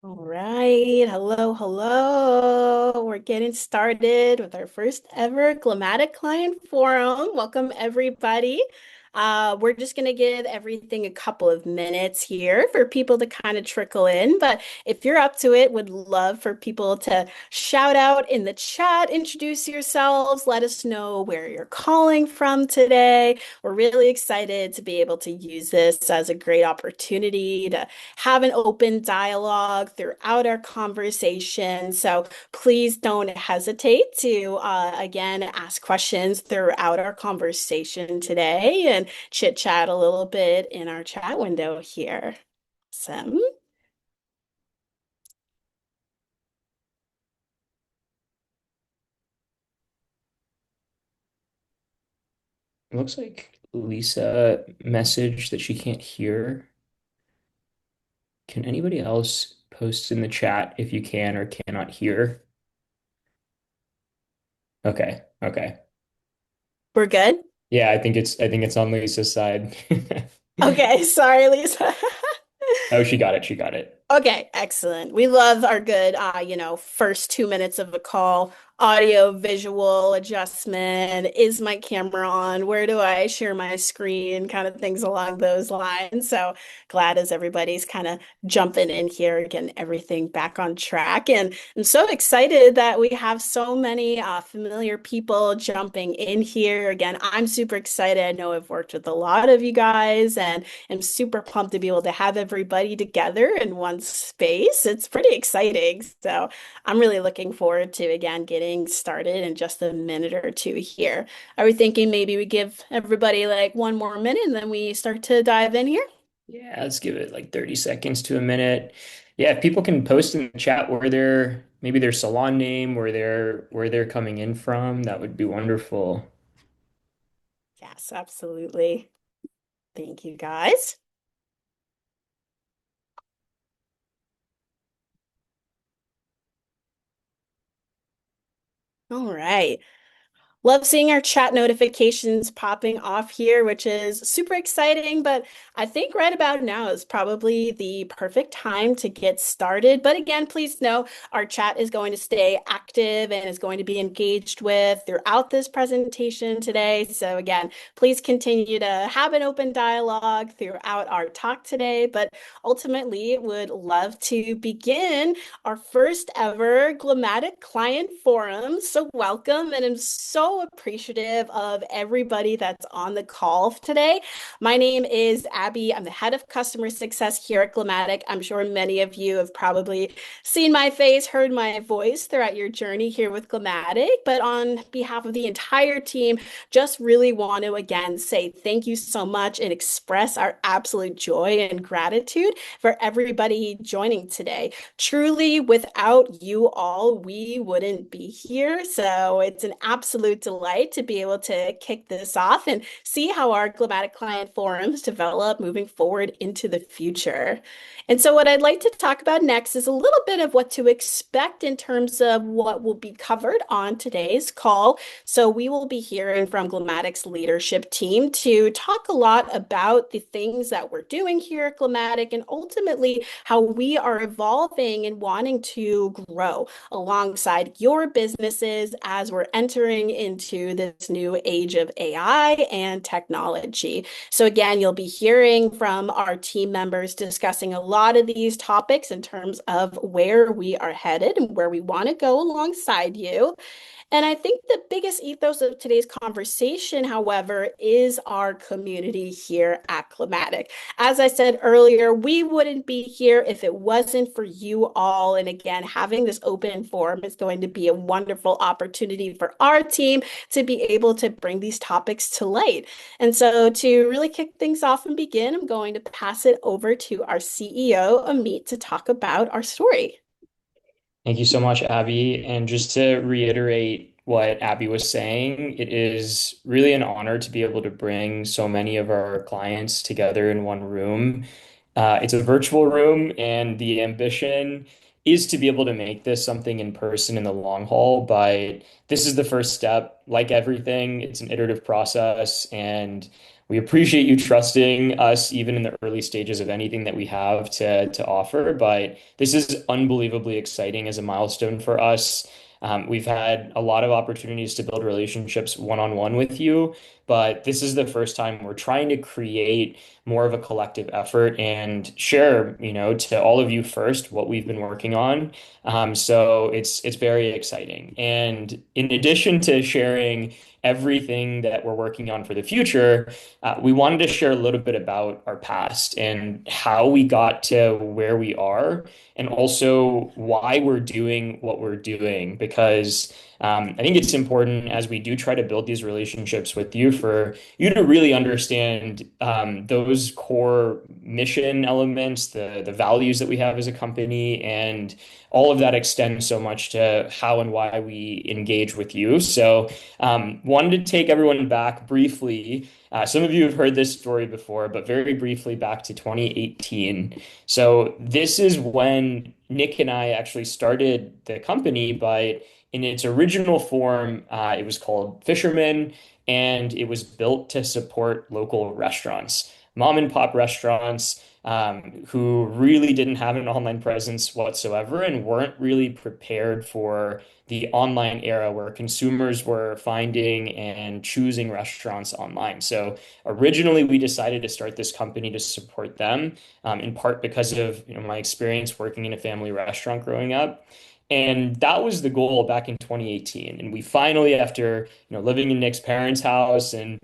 All right. Hello, hello. We're getting started with our first ever Glammatic Client Forum. Welcome, everybody. We're just going to give everything a couple of minutes here for people to kind of trickle in. But if you're up to it, would love for people to shout out in the chat, introduce yourselves, let us know where you're calling from today. We're really excited to be able to use this as a great opportunity to have an open dialogue throughout our conversation. So please don't hesitate to, again, ask questions throughout our conversation today and chit chat a little bit in our chat window here. Awesome. It looks like Lisa messaged that she can't hear. Can anybody else post in the chat if you can or cannot hear? Okay, okay. We're good? Yeah, I think it's on Lisa's side. Okay, sorry, Lisa. Oh, she got it. She got it. Okay, excellent. We love our good, first 2 minutes of a call, audio, visual adjustment. Is my camera on? Where do I share my screen? Kind of things along those lines. So glad as everybody's kind of jumping in here, getting everything back on track. And I'm so excited that we have so many familiar people jumping in here. Again, I'm super excited. I know I've worked with a lot of you guys, and I'm super pumped to be able to have everybody together in one space. It's pretty exciting. So I'm really looking forward to, again, getting started in just a minute or two here. Are we thinking maybe we give everybody like one more minute and then we start to dive in here? Yeah, let's give it like 30 seconds to a minute. Yeah, if people can post in the chat where they're maybe their salon name, where they're coming in from, that would be wonderful. Yes, absolutely. Thank you, guys. All right. Love seeing our chat notifications popping off here, which is super exciting. But I think right about now is probably the perfect time to get started. But again, please know our chat is going to stay active and is going to be engaged with throughout this presentation today. So again, please continue to have an open dialogue throughout our talk today. But ultimately, would love to begin our first ever Glammatic Client Forum. So, welcome, and I'm so appreciative of everybody that's on the call today. My name is Abby. I'm the head of customer success here at Glammatic. I'm sure many of you have probably seen my face, heard my voice throughout your journey here with Glammatic. But on behalf of the entire team, just really want to again say thank you so much and express our absolute joy and gratitude for everybody joining today. Truly, without you all, we wouldn't be here. So it's an absolute delight to be able to kick this off and see how our Grammatic Client forums develop moving forward into the future. And so, what I'd like to talk about next is a little bit of what to expect in terms of what will be covered on today's call. So, we will be hearing from Grammatic's leadership team to talk a lot about the things that we're doing here at Grammatic and ultimately how we are evolving and wanting to grow alongside your businesses as we're entering into this new age of AI and technology. So, again, you'll be hearing from our team members discussing a lot of these topics in terms of where we are headed and where we want to go alongside you. And I think the biggest ethos of today's conversation, however, is our community here at Climatic. As I said earlier, we wouldn't be here if it wasn't for you all. And again, having this open forum is going to be a wonderful opportunity for our team to be able to bring these topics to light. And so, to really kick things off and begin, I'm going to pass it over to our CEO, Ameet, to talk about our story. Thank you so much, Abby. And just to reiterate what Abby was saying, it is really an honor to be able to bring so many of our clients together in one room. It's a virtual room, and the ambition is to be able to make this something in person in the long haul. But this is the first step. Like everything, it's an iterative process, and We appreciate you trusting us even in the early stages of anything that we have to offer. But this is unbelievably exciting as a milestone for us. We've had a lot of opportunities to build relationships one-on-one with you, but this is the first time we're trying to create more of a collective effort and share, to all of you first what we've been working on. So it's very exciting. And in addition to sharing everything that we're working on for the future, we wanted to share a little bit about our past and how we got to where we are, and also why we're doing what we're doing. Because I think it's important as we do try to build these relationships with you for you to really understand those core mission elements, the values that we have as a company, and all of that extends so much to how and why we engage with you. So, wanted to take everyone back briefly. Some of you have heard this story before, but very briefly back to 2018. So, this is when Nick and I actually started the company, but in its original form, it was called Fisherman, and it was built to support local restaurants, mom and pop restaurants, who really didn't have an online presence whatsoever and weren't really prepared for the online era where consumers were finding and choosing restaurants online. So originally, we decided to start this company to support them, in part because of my experience working in a family restaurant growing up. And that was the goal back in 2018. And we finally, after living in Nick's parents' house and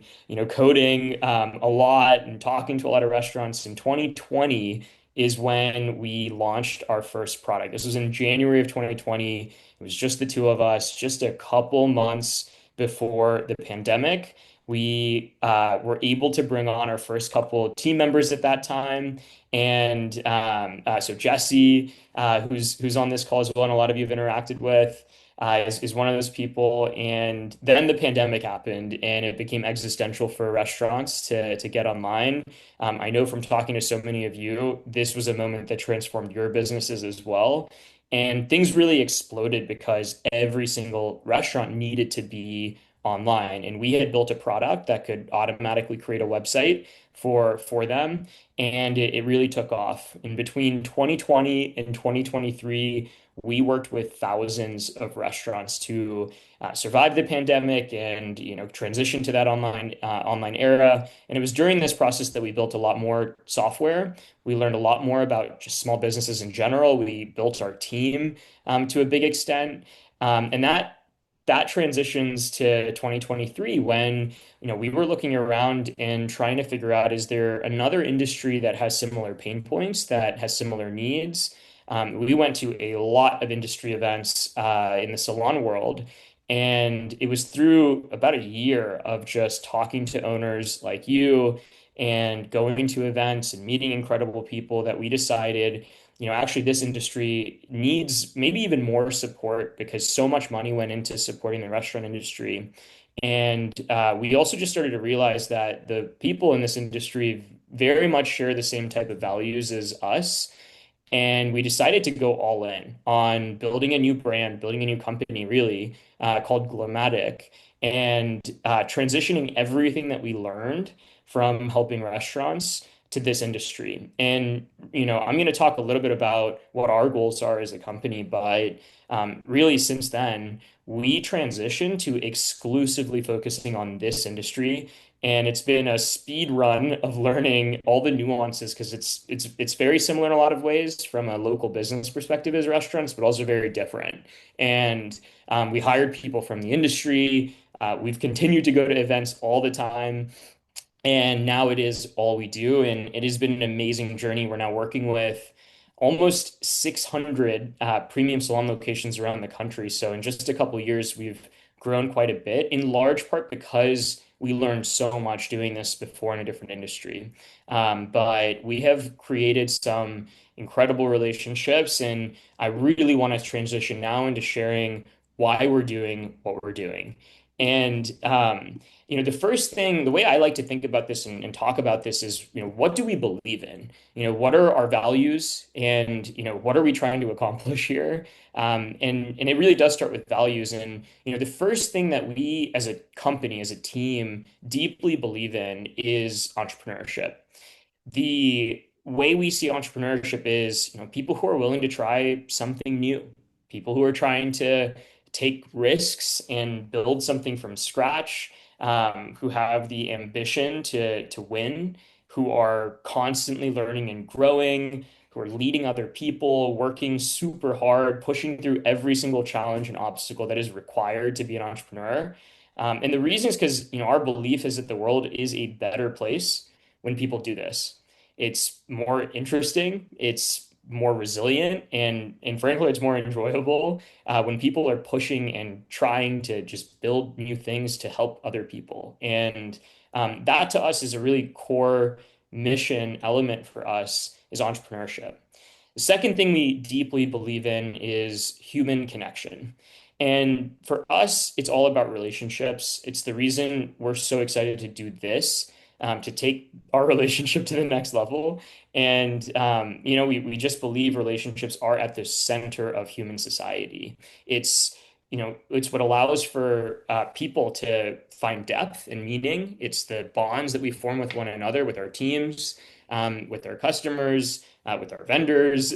coding a lot and talking to a lot of restaurants in 2020 is when we launched our first product. This was in January of 2020. It was just the two of us, just a couple months before the pandemic. We were able to bring on our first couple of team members at that time. And so Jesse, who's on this call as well, and a lot of you have interacted with, is one of those people. And then the pandemic happened, and it became existential for restaurants to get online. I know from talking to so many of you, this was a moment that transformed your businesses as well. And things really exploded because every single restaurant needed to be online. And we had built a product that could automatically create a website for them. And it really took off. In between 2020 and 2023, we worked with thousands of restaurants to survive the pandemic and transition to that online era. And it was during this process that we built a lot more software. We learned a lot more about just small businesses in general. We built our team to a big extent, and that transitions to 2023 when we were looking around and trying to figure out, is there another industry that has similar pain points, that has similar needs? We went to a lot of industry events in the salon world, and it was through about a year of just talking to owners like you and going to events and meeting incredible people that we decided, actually this industry needs maybe even more support because so much money went into supporting the restaurant industry. And we also just started to realize that the people in this industry very much share the same type of values as us. And we decided to go all in on building a new brand, building a new company, really, called Glammatic, and transitioning everything that we learned from helping restaurants to this industry. And, I'm going to talk a little bit about what our goals are as a company, but really, since then, we transitioned to exclusively focusing on this industry. And it's been a speed run of learning all the nuances because it's very similar in a lot of ways from a local business perspective as restaurants, but also very different. And we hired people from the industry. We've continued to go to events all the time. And now it is all we do. And it has been an amazing journey. We're now working with almost 600 premium salon locations around the country. So in just a couple of years, we've grown quite a bit, in large part because we learned so much doing this before in a different industry. But we have created some incredible relationships, and I really want to transition now into sharing why we're doing what we're doing. And the first thing, the way I like to think about this and talk about this is, what do we believe in? What are our values, and what are we trying to accomplish here? And it really does start with values. And the first thing that we, as a company, as a team, deeply believe in is entrepreneurship. The way we see entrepreneurship is, people who are willing to try something new, people who are trying to take risks and build something from scratch, who have the ambition to win, who are constantly learning and growing, who are leading other people, working super hard, pushing through every single challenge and obstacle that is required to be an entrepreneur. And the reason is because, our belief is that the world is a better place when people do this. It's more interesting, it's more resilient, and frankly, it's more enjoyable when people are pushing and trying to just build new things to help other people. And that to us is a really core mission element for us is entrepreneurship. The second thing we deeply believe in is human connection. And for us, it's all about relationships. It's the reason we're so excited to do this, to take our relationship to the next level. And, we just believe relationships are at the center of human society. It's, it's what allows for people to find depth and meaning. It's the bonds that we form with one another, with our teams, with our customers, with our vendors,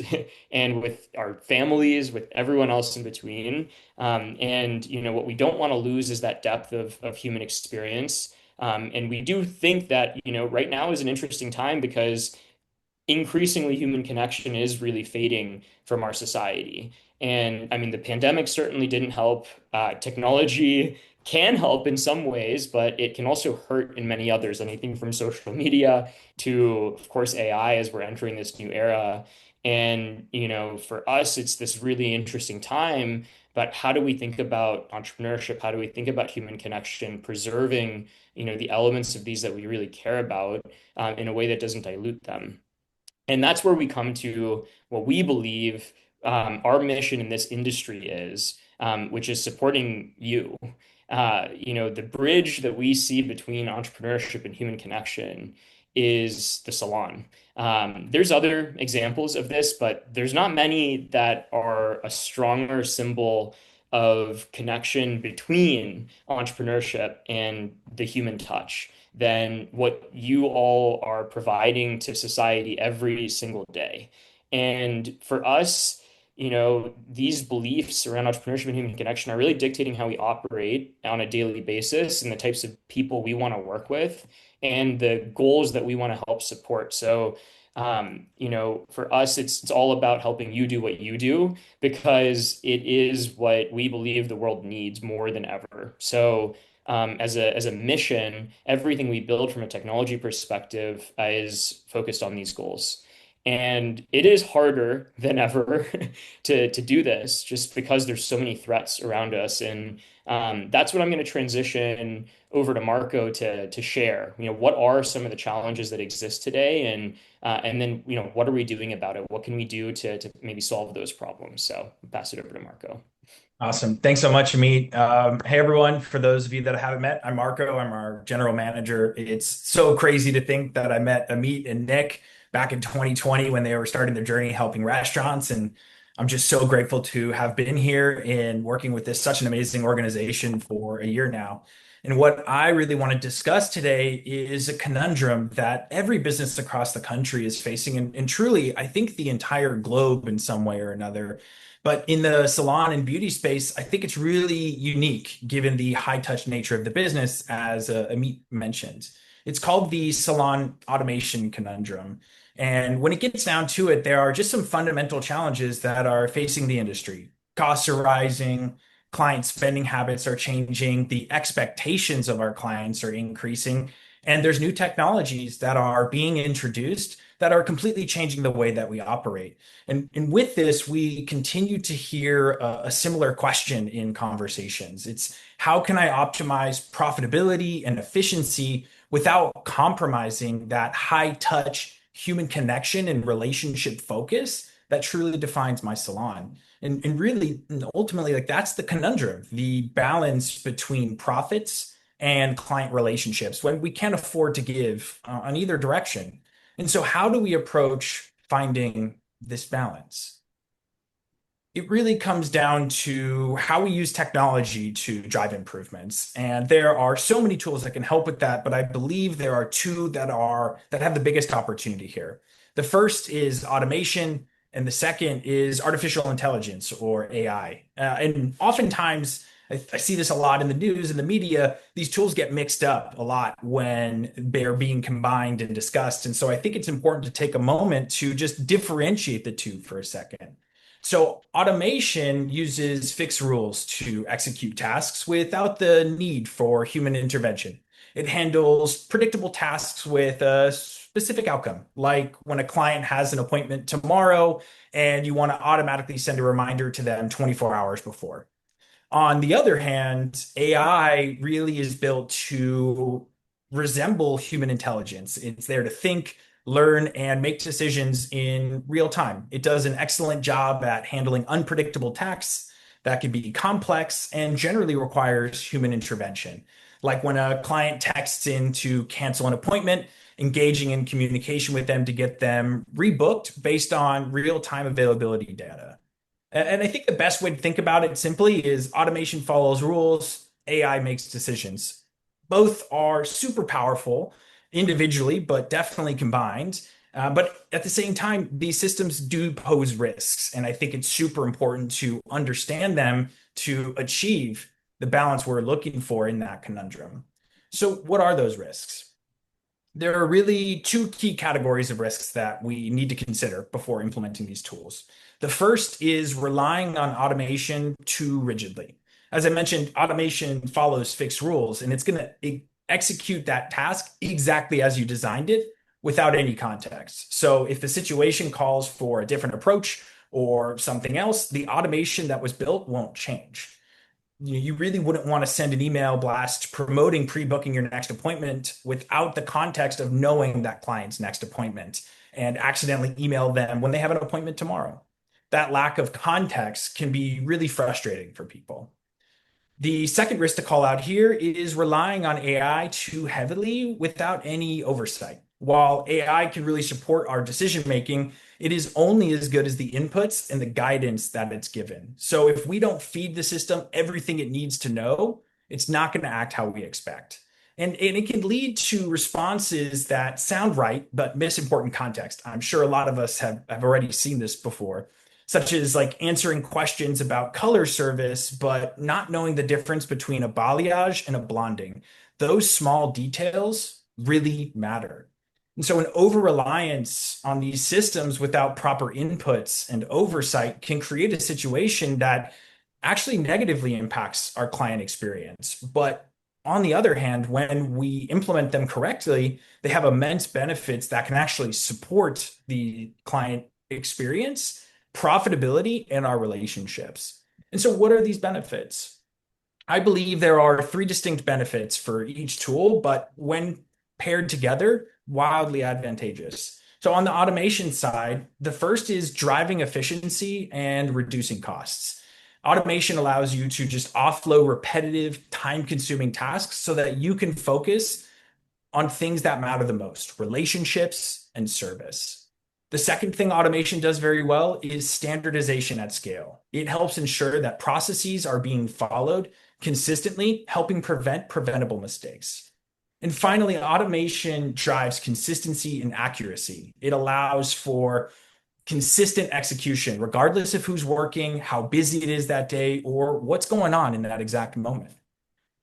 and with our families, with everyone else in between. And what we don't want to lose is that depth of human experience. And we do think that, right now is an interesting time because increasingly human connection is really fading from our society. And I mean, the pandemic certainly didn't help. Technology can help in some ways, but it can also hurt in many others. Anything from social media to, of course, AI as we're entering this new era. And, for us, it's this really interesting time. But how do we think about entrepreneurship? How do we think about human connection, preserving, the elements of these that we really care about, in a way that doesn't dilute them? And that's where we come to what we believe our mission in this industry is, which is supporting you. The bridge that we see between entrepreneurship and human connection is the Salon. There's other examples of this, but there's not many that are a stronger symbol of connection between entrepreneurship and the human touch than what you all are providing to society every single day. And for us, these beliefs around entrepreneurship and human connection are really dictating how we operate on a daily basis and the types of people we want to work with and the goals that we want to help support. So, for us, it's all about helping you do what you do because it is what we believe the world needs more than ever. So, as a mission, everything we build from a technology perspective is focused on these goals. And it is harder than ever to do this just because there's so many threats around us. And that's what I'm going to transition over to Marco to share. What are some of the challenges that exist today? And then, what are we doing about it? What can we do to maybe solve those problems? So I'll pass it over to Marco. Awesome. Thanks so much, Ameet. Hey, everyone. For those of you that I haven't met, I'm Marco. I'm our general manager. It's so crazy to think that I met Ameet and Nick back in 2020 when they were starting their journey helping restaurants. And I'm just so grateful to have been here and working with this such an amazing organization for a year now. And what I really want to discuss today is a conundrum that every business across the country is facing, and truly, I think the entire globe in some way or another. But in the salon and beauty space, I think it's really unique given the high touch nature of the business, as Ameet mentioned. It's called the salon automation conundrum. And when it gets down to it, there are just some fundamental challenges that are facing the industry. Costs are rising, client spending habits are changing, the expectations of our clients are increasing, and there's new technologies that are being introduced that are completely changing the way that we operate. And with this, we continue to hear a similar question in conversations. It's how can I optimize profitability and efficiency without compromising that high touch human connection and relationship focus that truly defines my salon. And really, ultimately, like that's the conundrum, the balance between profits and client relationships when we can't afford to give on either direction. And so, how do we approach finding this balance? It really comes down to how we use technology to drive improvements. And there are so many tools that can help with that, but I believe there are two that have the biggest opportunity here. The first is automation, and the second is artificial intelligence or AI. And oftentimes, I see this a lot in the news and the media. These tools get mixed up a lot when they're being combined and discussed. And so I think it's important to take a moment to just differentiate the two for a second. So automation uses fixed rules to execute tasks without the need for human intervention. It handles predictable tasks with a specific outcome, like when a client has an appointment tomorrow and you want to automatically send a reminder to them 24 hours before. On the other hand, AI really is built to resemble human intelligence. It's there to think, learn, and make decisions in real time. It does an excellent job at handling unpredictable tasks that can be complex and generally requires human intervention. Like when a client texts in to cancel an appointment, engaging in communication with them to get them rebooked based on real-time availability data. And I think the best way to think about it simply is automation follows rules, AI makes decisions. Both are super powerful individually, but definitely combined. But at the same time, these systems do pose risks. And I think it's super important to understand them to achieve the balance we're looking for in that conundrum. So, what are those risks? There are really two key categories of risks that we need to consider before implementing these tools. The first is relying on automation too rigidly. As I mentioned, automation follows fixed rules and it's going to execute that task exactly as you designed it without any context. So if the situation calls for a different approach or something else, the automation that was built won't change. You really wouldn't want to send an email blast promoting pre-booking your next appointment without the context of knowing that client's next appointment and accidentally email them when they have an appointment tomorrow. That lack of context can be really frustrating for people. The second risk to call out here is relying on AI too heavily without any oversight. While AI can really support our decision making, it is only as good as the inputs and the guidance that it's given. So if we don't feed the system everything it needs to know, it's not going to act how we expect. And it can lead to responses that sound right, but miss important context. I'm sure a lot of us have already seen this before, such as like answering questions about color service, but not knowing the difference between a balayage and a blonding. Those small details really matter. And so, an over reliance on these systems without proper inputs and oversight can create a situation that actually negatively impacts our client experience. But on the other hand, when we implement them correctly, they have immense benefits that can actually support the client experience, profitability, and our relationships. And so, what are these benefits? I believe there are three distinct benefits for each tool, but when paired together, wildly advantageous. So, on the automation side, the first is driving efficiency and reducing costs. Automation allows you to just offload repetitive, time consuming tasks so that you can focus on things that matter the most: relationships and service. The second thing automation does very well is standardization at scale. It helps ensure that processes are being followed consistently, helping prevent preventable mistakes. And finally, automation drives consistency and accuracy. It allows for consistent execution, regardless of who's working, how busy it is that day, or what's going on in that exact moment.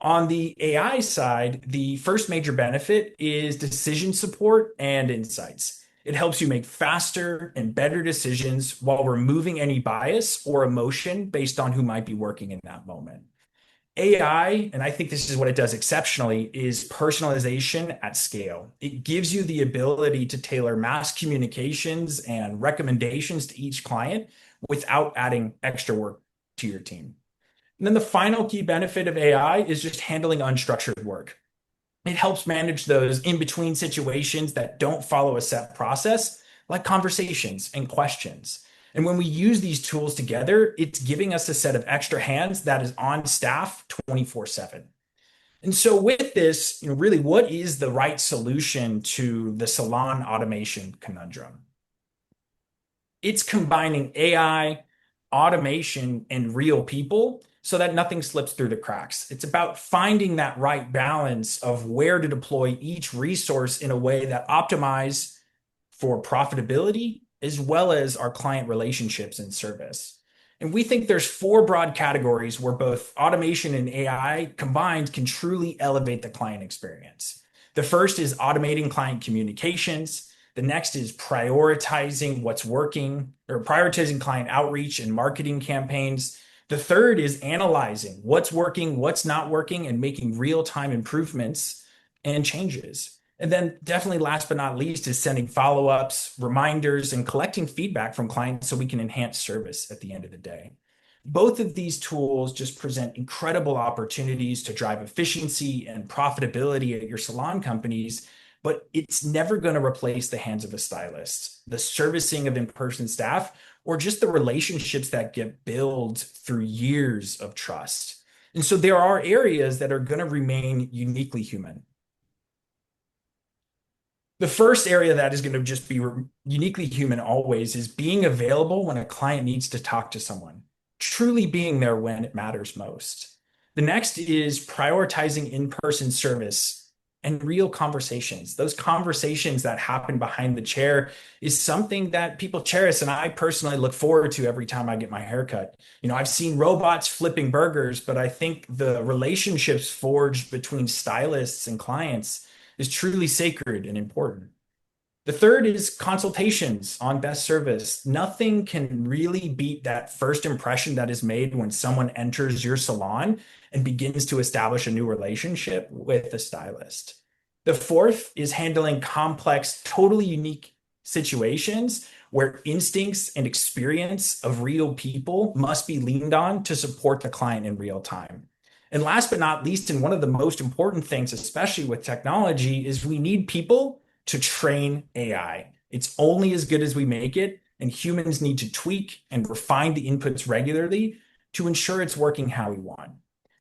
On the AI side, the first major benefit is decision support and insights. It helps you make faster and better decisions while removing any bias or emotion based on who might be working in that moment. AI, and I think this is what it does exceptionally, is personalization at scale. It gives you the ability to tailor mass communications and recommendations to each client without adding extra work to your team. And then the final key benefit of AI is just handling unstructured work. It helps manage those in between situations that don't follow a set process, like conversations and questions. And when we use these tools together, it's giving us a set of extra hands that is on staff 24/7. And so with this, really, what is the right solution to the salon automation conundrum? It's combining AI, automation, and real people so that nothing slips through the cracks. It's about finding that right balance of where to deploy each resource in a way that optimize for profitability as well as our client relationships and service. And we think there's four broad categories where both automation and AI combined can truly elevate the client experience. The first is automating client communications. The next is prioritizing what's working or prioritizing client outreach and marketing campaigns. The third is analyzing what's working, what's not working, and making real-time improvements and changes. And then definitely last but not least is sending follow-ups, reminders, and collecting feedback from clients so we can enhance service at the end of the day. Both of these tools just present incredible opportunities to drive efficiency and profitability at your salon companies, but it's never going to replace the hands of a stylist, the servicing of in-person staff, or just the relationships that get built through years of trust. And so there are areas that are going to remain uniquely human. The first area that is going to just be uniquely human always is being available when a client needs to talk to someone, truly being there when it matters most. The next is prioritizing in-person service and real conversations. Those conversations that happen behind the chair is something that people cherish, and I personally look forward to every time I get my haircut. I've seen robots flipping burgers, but I think the relationships forged between stylists and clients is truly sacred and important. The third is consultations on best service. Nothing can really beat that first impression that is made when someone enters your salon and begins to establish a new relationship with a stylist. The fourth is handling complex, totally unique situations where instincts and experience of real people must be leaned on to support the client in real time. And last but not least, and one of the most important things, especially with technology, is we need people to train AI. It's only as good as we make it, and humans need to tweak and refine the inputs regularly to ensure it's working how we want.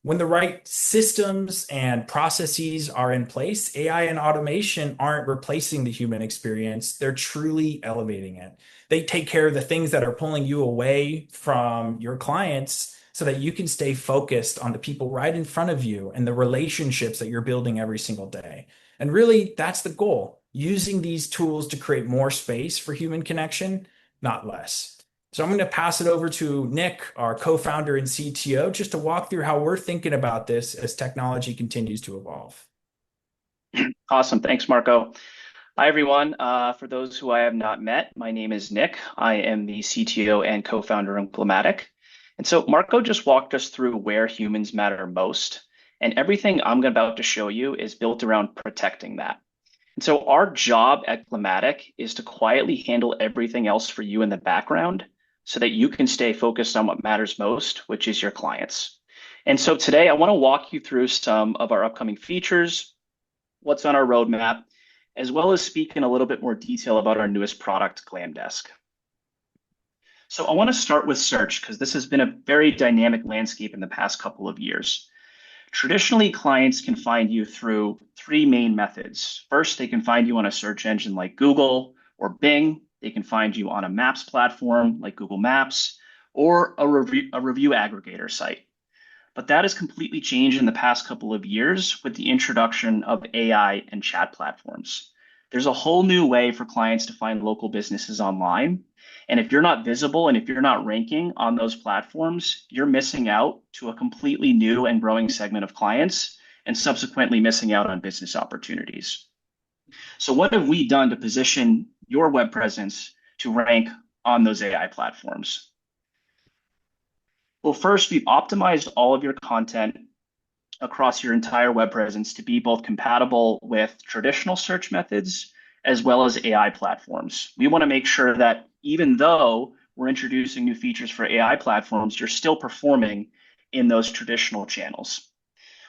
When the right systems and processes are in place, AI and automation aren't replacing the human experience. They're truly elevating it. They take care of the things that are pulling you away from your clients so that you can stay focused on the people right in front of you and the relationships that you're building every single day. And really, that's the goal, using these tools to create more space for human connection, not less. So I'm going to pass it over to Nick, our co-founder and CTO, just to walk through how we're thinking about this as technology continues to evolve. Awesome. Thanks, Marco. Hi, everyone. For those who I have not met, my name is Nick. I am the CTO and co-founder of Glammatic. And so Marco just walked us through where humans matter most. And everything I'm about to show you is built around protecting that. And so our job at Glammatic is to quietly handle everything else for you in the background so that you can stay focused on what matters most, which is your clients. And so today I want to walk you through some of our upcoming features, what's on our roadmap, as well as speak in a little bit more detail about our newest product, GlamDesk. So I want to start with search because this has been a very dynamic landscape in the past couple of years. Traditionally, clients can find you through three main methods. First, they can find you on a search engine like Google or Bing. They can find you on a maps platform like Google Maps or a review aggregator site. But that has completely changed in the past couple of years with the introduction of AI and chat platforms. There's a whole new way for clients to find local businesses online. And if you're not visible and if you're not ranking on those platforms, you're missing out to a completely new and growing segment of clients and subsequently missing out on business opportunities. So what have we done to position your web presence to rank on those AI platforms? Well, first, we've optimized all of your content across your entire web presence to be both compatible with traditional search methods as well as AI platforms. We want to make sure that even though we're introducing new features for AI platforms, you're still performing in those traditional channels.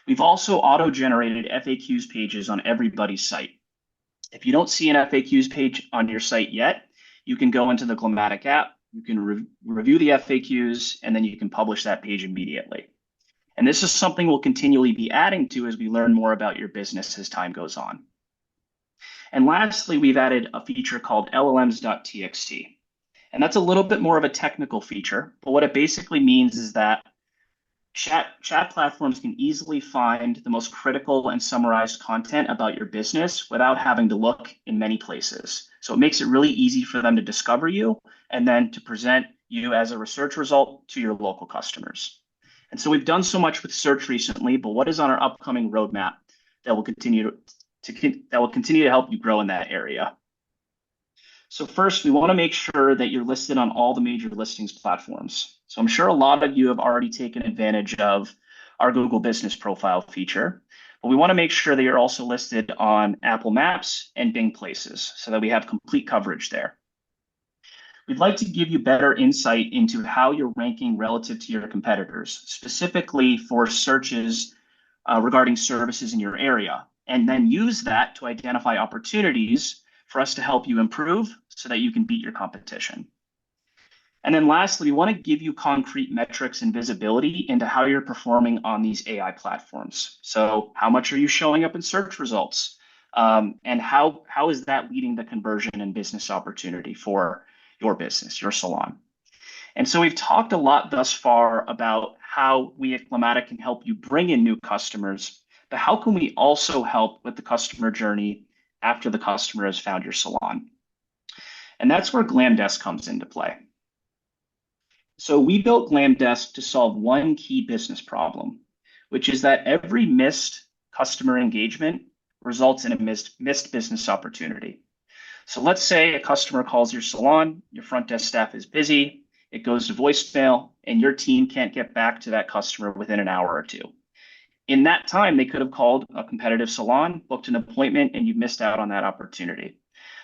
We've also auto-generated FAQs pages on everybody's site. If you don't see an FAQs page on your site yet, you can go into the Glammatic app, You can review the FAQs, and then you can publish that page immediately. And this is something we'll continually be adding to as we learn more about your business as time goes on. And lastly, we've added a feature called LLMs.txt. And that's a little bit more of a technical feature, but what it basically means is that chat platforms can easily find the most critical and summarized content about your business without having to look in many places. So it makes it really easy for them to discover you and then to present you as a research result to your local customers. And so we've done so much with search recently, but what is on our upcoming roadmap that will continue to help you grow in that area? So first, we want to make sure that you're listed on all the major listings platforms. So I'm sure a lot of you have already taken advantage of our Google Business Profile feature, but we want to make sure that you're also listed on Apple Maps and Bing Places so that we have complete coverage there. We'd like to give you better insight into how you're ranking relative to your competitors, specifically for searches regarding services in your area, and then use that to identify opportunities for us to help you improve so that you can beat your competition. And then lastly, we want to give you concrete metrics and visibility into how you're performing on these AI platforms. So how much are you showing up in search results? And how is that leading the conversion and business opportunity for your business, your salon? And so we've talked a lot thus far about how we at Glammatic can help you bring in new customers, but how can we also help with the customer journey after the customer has found your salon? And that's where Glamdesk comes into play. So we built Glamdesk to solve one key business problem, which is that every missed customer engagement results in a missed business opportunity. So let's say a customer calls your salon, your front desk staff is busy, it goes to voicemail, and your team can't get back to that customer within an hour or two. In that time, they could have called a competitive salon, booked an appointment, and you've missed out on that opportunity.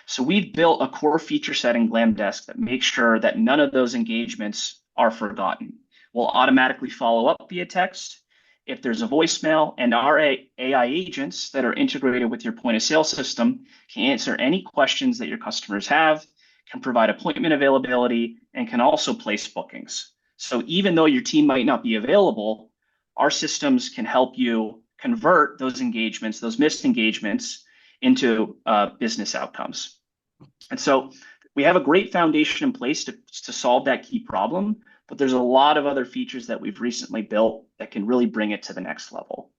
So we've built a core feature set in Glamdesk that makes sure that none of those engagements are forgotten. We'll automatically follow up via text if there's a voicemail, and our AI agents that are integrated with your point of sale system can answer any questions that your customers have, can provide appointment availability, and can also place bookings. So even though your team might not be available, our systems can help you convert those engagements, those missed engagements, into business outcomes. And so we have a great foundation in place to solve that key problem, but there's a lot of other features that we've recently built that can really bring it to the next level.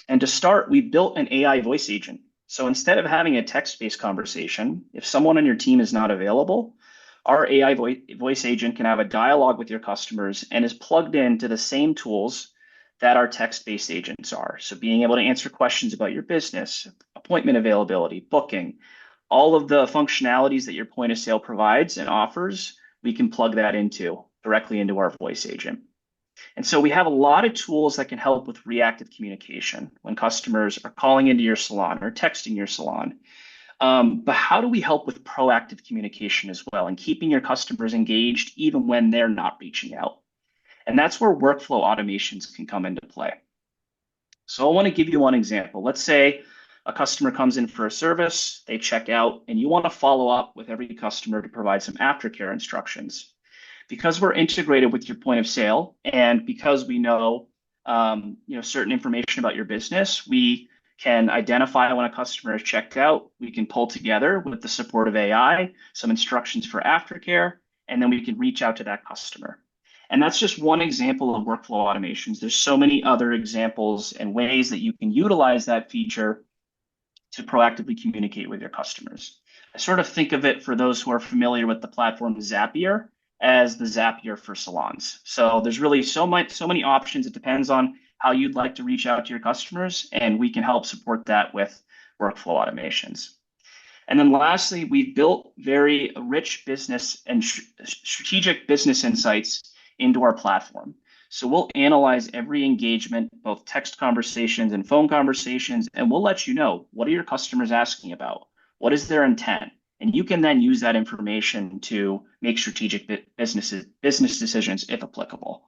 And to start, we built an AI voice agent. So instead of having a text-based conversation, if someone on your team is not available, our AI voice agent can have a dialogue with your customers and is plugged into the same tools that our text-based agents are. So being able to answer questions about your business, appointment availability, booking, all of the functionalities that your point of sale provides and offers, we can plug that directly into our voice agent. And so we have a lot of tools that can help with reactive communication when customers are calling into your salon or texting your salon. But how do we help with proactive communication as well and keeping your customers engaged even when they're not reaching out? And that's where workflow automations can come into play. So I want to give you one example. Let's say a customer comes in for a service, they check out, and you want to follow up with every customer to provide some aftercare instructions. Because we're integrated with your point of sale, and because we know, certain information about your business, we can identify when a customer is checked out. We can pull together with the support of AI some instructions for aftercare, and then we can reach out to that customer. And that's just one example of workflow automations. There's so many other examples and ways that you can utilize that feature to proactively communicate with your customers. I sort of think of it, for those who are familiar with the platform Zapier, as the Zapier for salons. So there's really so many options. It depends on how you'd like to reach out to your customers, and we can help support that with workflow automations. And then lastly, we've built very rich business and strategic business insights into our platform. So we'll analyze every engagement, both text conversations and phone conversations, and we'll let you know, what are your customers asking about? What is their intent? And you can then use that information to make strategic business decisions if applicable.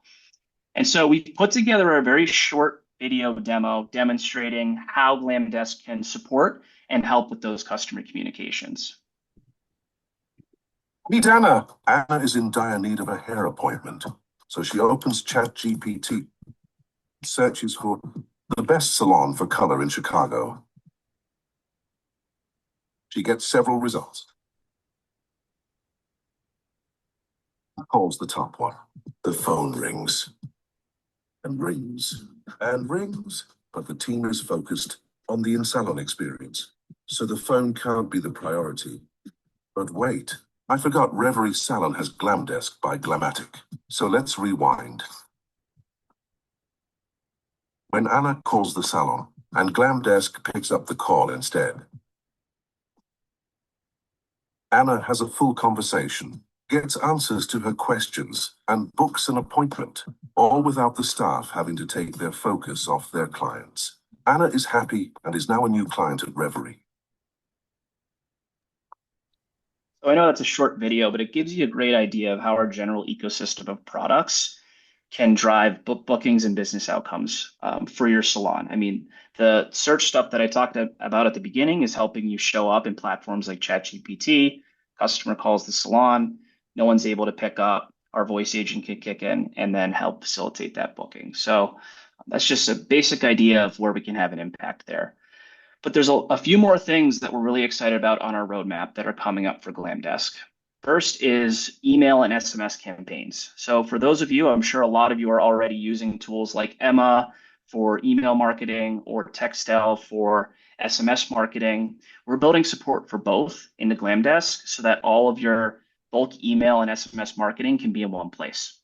And so we put together a very short video demo demonstrating how Glamdesk can support and help with those customer communications. Meet Anna. Anna is in dire need of a hair appointment. So she opens ChatGPT, searches for the best salon for color in Chicago. She gets several results. Calls the top one. The phone rings and rings and rings, but the team is focused on the in-salon experience. So the phone can't be the priority. But wait, I forgot Reverie Salon has Glam Desk by Glammatic. So let's rewind. When Anna calls the salon, and Glam Desk picks up the call instead. Anna has a full conversation, gets answers to her questions, and books an appointment, all without the staff having to take their focus off their clients. Anna is happy and is now a new client at Reverie. So I know that's a short video, but it gives you a great idea of how our general ecosystem of products can drive bookings and business outcomes for your salon. I mean, the search stuff that I talked about at the beginning is helping you show up in platforms like ChatGPT. Customer calls the salon, no one's able to pick up. Our voice agent can kick in and then help facilitate that booking. So that's just a basic idea of where we can have an impact there. But there's a few more things that we're really excited about on our roadmap that are coming up for Glamdesk. First is email and SMS campaigns. So for those of you, I'm sure a lot of you are already using tools like Emma for email marketing or Textel for SMS marketing. We're building support for both in the Glamdesk so that all of your bulk email and SMS marketing can be in one place.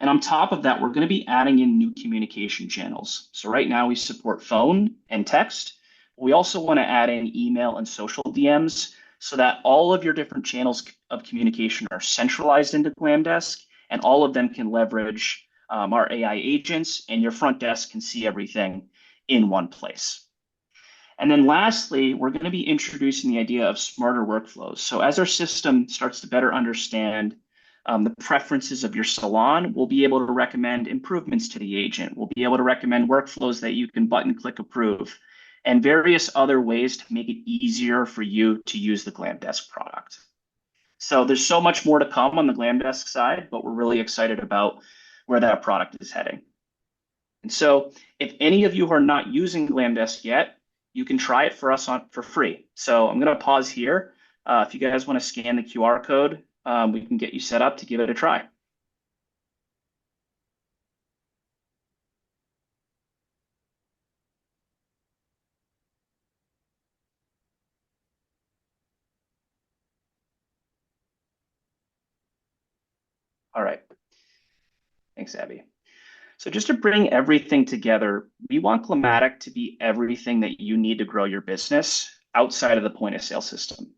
And on top of that, we're going to be adding in new communication channels. So right now we support phone and text. We also want to add in email and social DMs so that all of your different channels of communication are centralized into Glamdesk and all of them can leverage our AI agents and your front desk can see everything in one place. And then lastly, we're going to be introducing the idea of smarter workflows. So as our system starts to better understand the preferences of your salon, we'll be able to recommend improvements to the agent. We'll be able to recommend workflows that you can button click approve and various other ways to make it easier for you to use the Glamdesk product. So there's so much more to come on the Glamdesk side, but we're really excited about where that product is heading. And so if any of you are not using Glamdesk yet, you can try it for us for free. So I'm going to pause here. If you guys want to scan the QR code, we can get you set up to give it a try. All right. Thanks, Abby. So just to bring everything together, we want Glammatic to be everything that you need to grow your business outside of the point of sale system.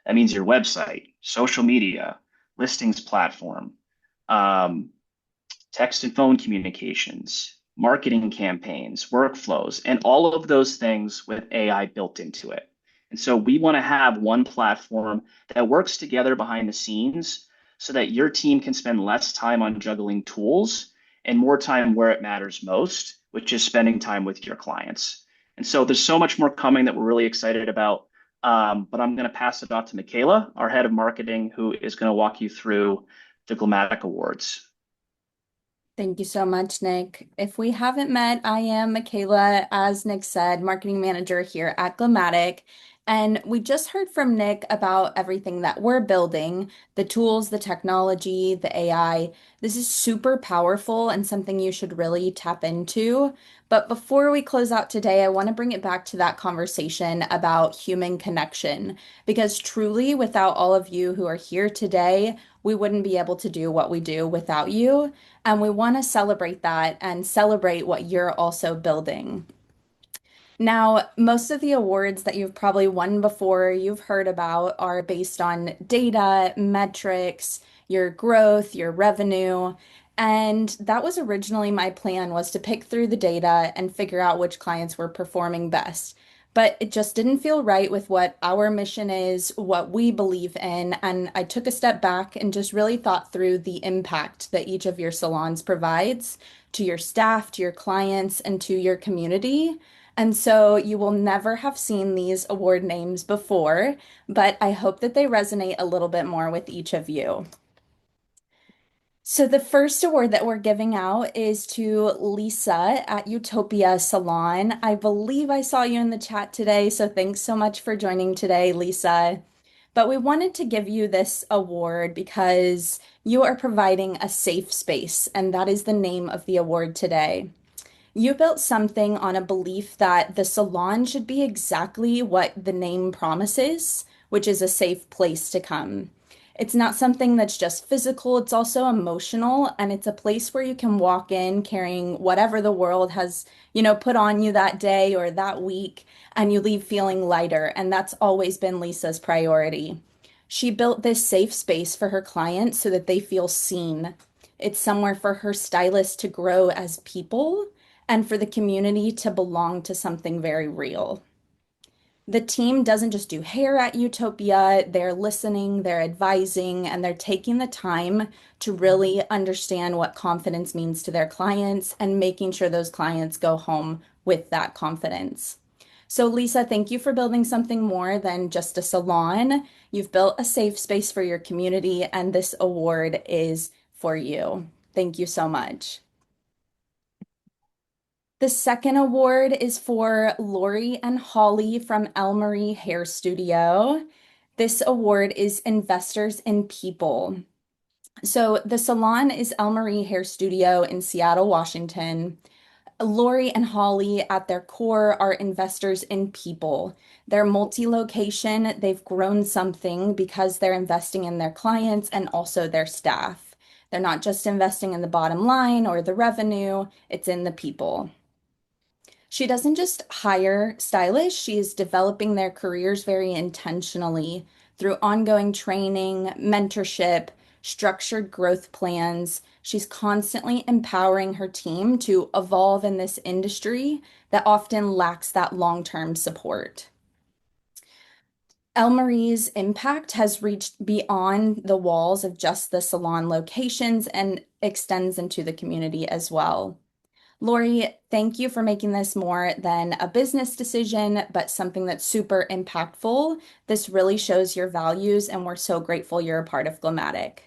That means your website, social media, listings platform, text and phone communications, marketing campaigns, workflows, and all of those things with AI built into it. And so we want to have one platform that works together behind the scenes so that your team can spend less time on juggling tools and more time where it matters most, which is spending time with your clients. And so there's so much more coming that we're really excited about. But I'm going to pass it off to Mikayla, our head of marketing, who is going to walk you through the Glammatic Awards. Thank you so much, Nick. If we haven't met, I am Mikayla, as Nick said, marketing manager here at Glammatic. And we just heard from Nick about everything that we're building, the tools, the technology, the AI. This is super powerful and something you should really tap into. But before we close out today, I want to bring it back to that conversation about human connection, because truly, without all of you who are here today, we wouldn't be able to do what we do without you. And we want to celebrate that and celebrate what you're also building. Now, most of the awards that you've probably won before, you've heard about, are based on data, metrics, your growth, your revenue. And that was originally my plan, was to pick through the data and figure out which clients were performing best. But it just didn't feel right with what our mission is, what we believe in. And I took a step back and just really thought through the impact that each of your salons provides to your staff, to your clients, and to your community. And so you will never have seen these award names before, but I hope that they resonate a little bit more with each of you. So the first award that we're giving out is to Lisa at Utopia Salon. I believe I saw you in the chat today, so thanks so much for joining today, Lisa. But we wanted to give you this award because you are providing a safe space, and that is the name of the award today. You built something on a belief that the salon should be exactly what the name promises, which is a safe place to come. It's not something that's just physical, it's also emotional, and it's a place where you can walk in carrying whatever the world has, put on you that day or that week, and you leave feeling lighter. And that's always been Lisa's priority. She built this safe space for her clients so that they feel seen. It's somewhere for her stylists to grow as people and for the community to belong to something very real. The team doesn't just do hair at Utopia, they're listening, they're advising, and they're taking the time to really understand what confidence means to their clients and making sure those clients go home with that confidence. So, Lisa, thank you for building something more than just a salon. You've built a safe space for your community, and this award is for you. Thank you so much. The second award is for Lori and Holly from El Marie Hair Studio. This award is Investors in People. So the salon is El Marie Hair Studio in Seattle, Washington. Lori and Holly, at their core, are investors in people. They're multi-location. They've grown something because they're investing in their clients and also their staff. They're not just investing in the bottom line or the revenue, it's in the people. She doesn't just hire stylists, she is developing their careers very intentionally through ongoing training, mentorship, structured growth plans. She's constantly empowering her team to evolve in this industry that often lacks that long-term support. El Marie's impact has reached beyond the walls of just the salon locations and extends into the community as well. Lori, thank you for making this more than a business decision, but something that's super impactful. This really shows your values, and we're so grateful you're a part of Glammatic.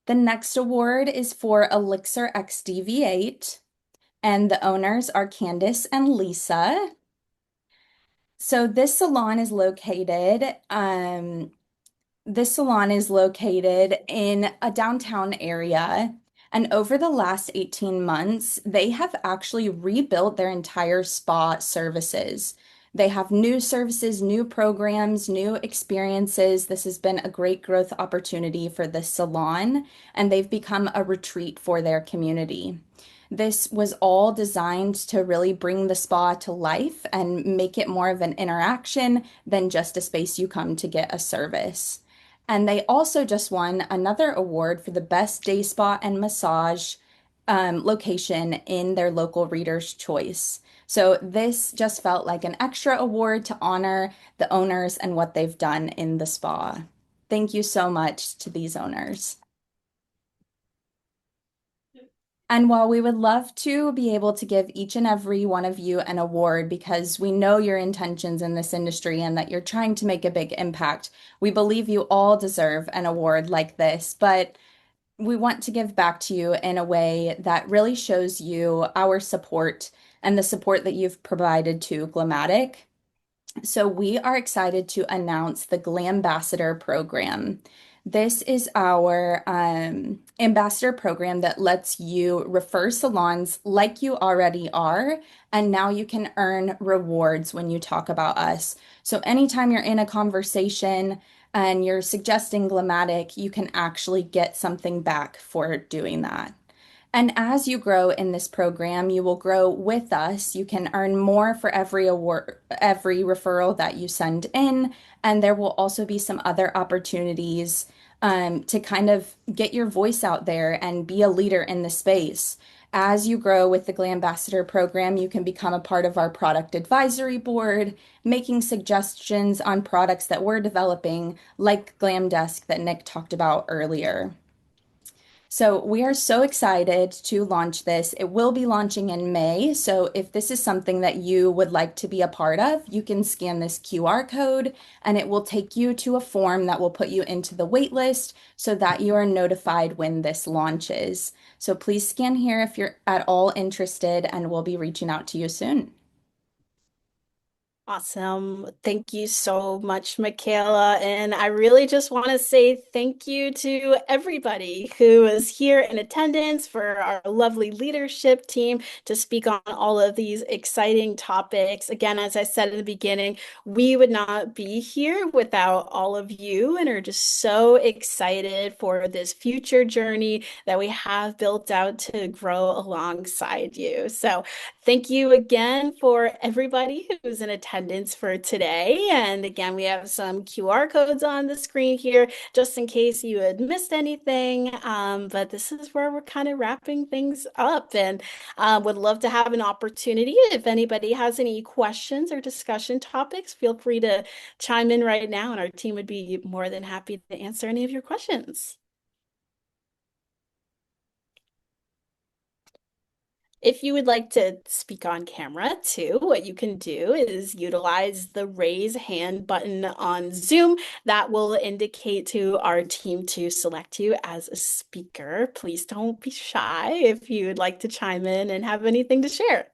The next award is for Elixir XDV8, and the owners are Candice and Lisa. So this salon is located in a downtown area, and over the last 18 months, they have actually rebuilt their entire spa services. They have new services, new programs, new experiences. This has been a great growth opportunity for this salon, and they've become a retreat for their community. This was all designed to really bring the spa to life and make it more of an interaction than just a space you come to get a service. And they also just won another award for the best day spa and massage location in their local Reader's Choice. So this just felt like an extra award to honor the owners and what they've done in the spa. Thank you so much to these owners. And while we would love to be able to give each and every one of you an award because we know your intentions in this industry and that you're trying to make a big impact, we believe you all deserve an award like this. But we want to give back to you in a way that really shows you our support and the support that you've provided to Glammatic. So we are excited to announce the Glambassador program. This is our ambassador program that lets you refer salons like you already are, and now you can earn rewards when you talk about us. So anytime you're in a conversation and you're suggesting Glammatic, you can actually get something back for doing that. And as you grow in this program, you will grow with us. You can earn more for every award, every referral that you send in, and there will also be some other opportunities to kind of get your voice out there and be a leader in the space. As you grow with the Glambassador program, you can become a part of our product advisory board, making suggestions on products that we're developing, like Glam Desk that Nick talked about earlier. So we are so excited to launch this. It will be launching in May. So if this is something that you would like to be a part of, you can scan this QR code and it will take you to a form that will put you into the wait list so that you are notified when this launches. So please scan here if you're at all interested, and we'll be reaching out to you soon. Awesome. Thank you so much, Mikayla. And I really just want to say thank you to everybody who is here in attendance, for our lovely leadership team to speak on all of these exciting topics. Again, as I said in the beginning, we would not be here without all of you, and are just so excited for this future journey that we have built out to grow alongside you. So thank you again for everybody who's in attendance for today. And again, we have some QR codes on the screen here just in case you had missed anything. But this is where we're kind of wrapping things up, and would love to have an opportunity. If anybody has any questions or discussion topics, feel free to chime in right now, and our team would be more than happy to answer any of your questions. If you would like to speak on camera too, what you can do is utilize the raise hand button on Zoom. That will indicate to our team to select you as a speaker. Please don't be shy if you would like to chime in and have anything to share.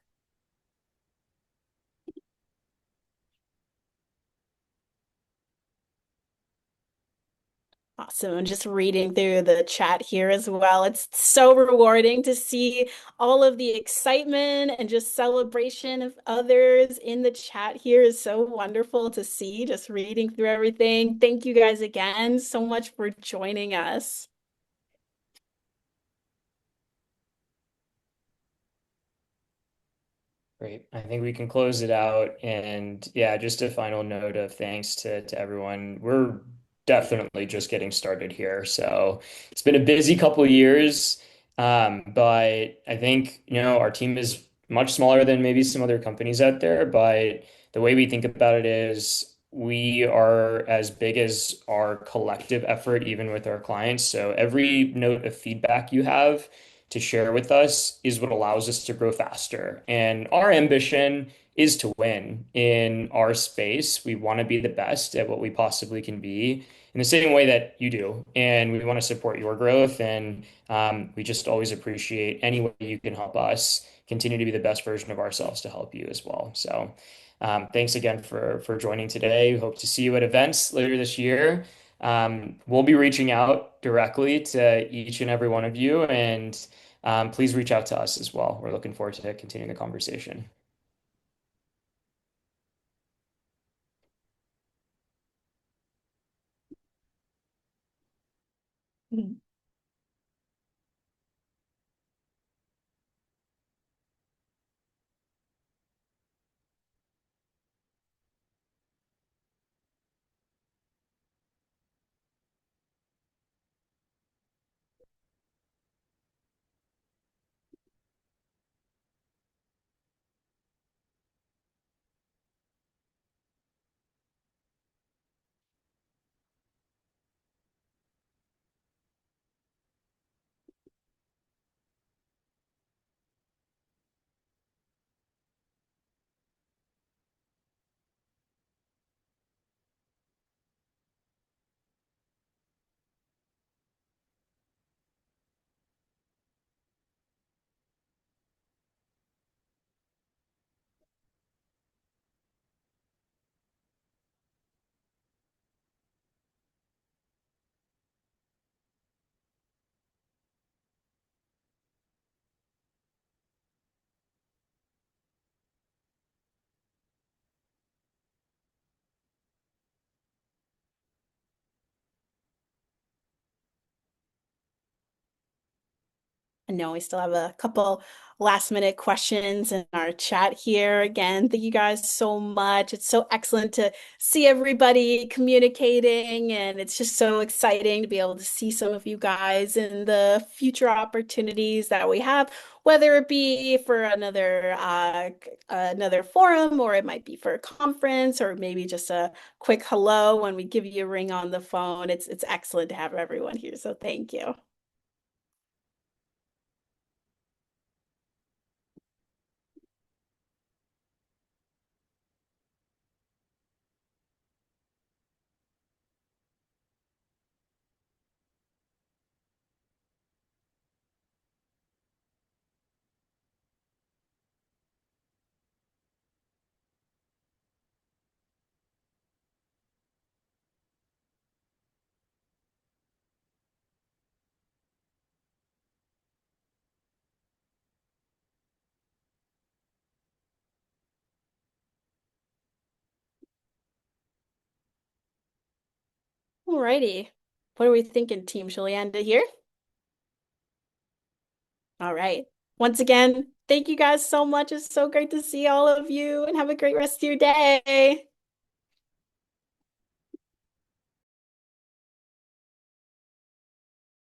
Awesome. I'm just reading through the chat here as well. It's so rewarding to see all of the excitement and just celebration of others in the chat here is so wonderful to see, just reading through everything. Thank you guys again so much for joining us. Great. I think we can close it out. And yeah, just a final note of thanks to everyone. We're definitely just getting started here. So it's been a busy couple of years. But I think, our team is much smaller than maybe some other companies out there. But the way we think about it is we are as big as our collective effort, even with our clients. So every note of feedback you have to share with us is what allows us to grow faster. And our ambition is to win in our space. We want to be the best at what we possibly can be in the same way that you do. And we want to support your growth. And we just always appreciate any way you can help us continue to be the best version of ourselves to help you as well. So thanks again for joining today. Hope to see you at events later this year. We'll be reaching out directly to each and every one of you, and please reach out to us as well. We're looking forward to continuing the conversation. I know we still have a couple last minute questions in our chat here. Again, thank you guys so much. It's so excellent to see everybody communicating, and it's just so exciting to be able to see some of you guys in the future opportunities that we have, whether it be for another forum, or it might be for a conference, or maybe just a quick hello when we give you a ring on the phone. It's excellent to have everyone here. So thank you. Alrighty. What are we thinking, team? Shall we end it here? All right. Once again, thank you guys so much. It's so great to see all of you and have a great rest of your day.